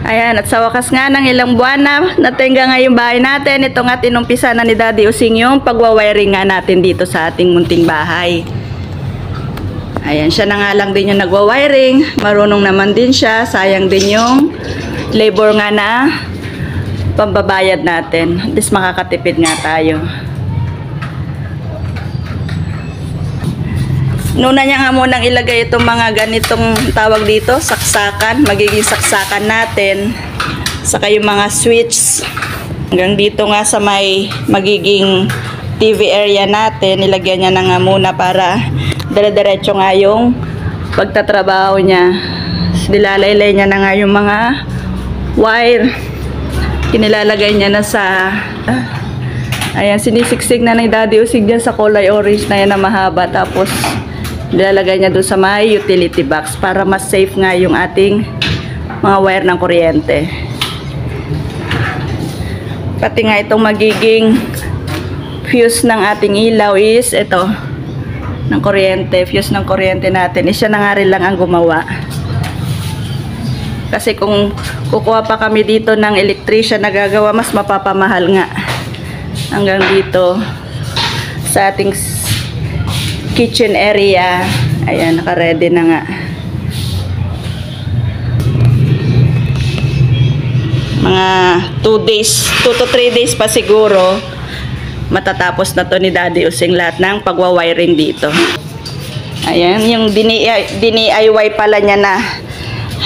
Ayan, at sa wakas nga ng ilang buwan na natingga nga yung bahay natin, ito nga tinumpisa na ni Daddy Using yung pagwawiring nga natin dito sa ating munting bahay. Ayan, siya na nga lang din yung nagwawiring, marunong naman din siya, sayang din yung labor nga na pambabayad natin. At least makakatipid nga tayo. Nuna niya nga munang ilagay itong mga ganitong tawag dito, saksakan, magiging saksakan natin. Saka yung mga switch. Hanggang dito nga sa may magiging TV area natin, nilagyan niya na nga muna para dire-diretso nga yung pagtatrabaho niya. Nilalaylay niya na nga yung mga wire. Kinilalagay niya na sa... ayan, sinisiksik na ni Daddy Using dyan sa kulay orange na yan na mahaba. Tapos... nilalagay niya doon sa may utility box para mas safe nga yung ating mga wire ng kuryente. Pati nga itong magiging fuse ng ating ilaw is ito, ng kuryente, fuse ng kuryente natin. Siya na nga rin lang ang gumawa. Kasi kung kukuha pa kami dito ng electrician na gagawa, mas mapapamahal nga. Hanggang dito sa ating kitchen area. Ayan, naka-ready na nga. Mga 2 to 3 days pa siguro matatapos na to ni Daddy Using lahat ng pagwawiring dito. Ayan, yung DIY pala niya na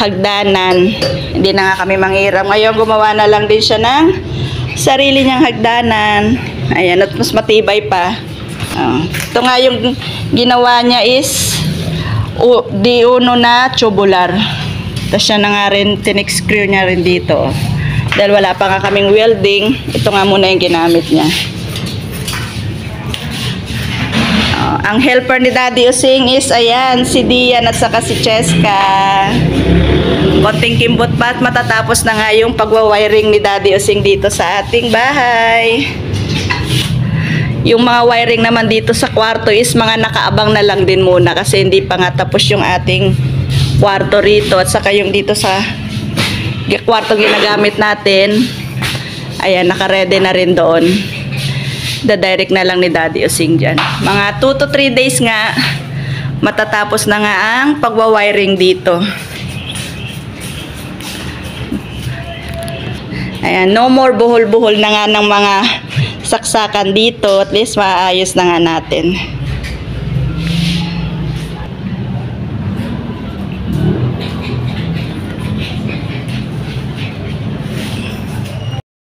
hagdanan. Hindi na nga kami manghiram. Ngayon gumawa na lang din siya ng sarili niyang hagdanan. Ayan, at mas matibay pa. Ito nga yung ginawa niya is D1 na tubular. Tapos siya na nga rin tinik-screw niya rin dito. Dahil wala pa nga kaming welding, ito nga muna yung ginamit niya. Ang helper ni Daddy Using is ayan, si Dian at saka si Cheska. Konting kimbot pa at matatapos na nga yung pagwawiring ni Daddy Using dito sa ating bahay. Yung mga wiring naman dito sa kwarto is mga nakaabang na lang din muna kasi hindi pa nga tapos yung ating kwarto rito. At saka yung dito sa kwarto ginagamit natin, ayan, naka-ready na rin doon. Dadirect na lang ni Daddy Using dyan. Mga 2 to 3 days nga, matatapos na nga ang pagwawiring dito. Ayan, no more buhol-buhol na nga ng mga saksakan dito, at least maayos na nga natin.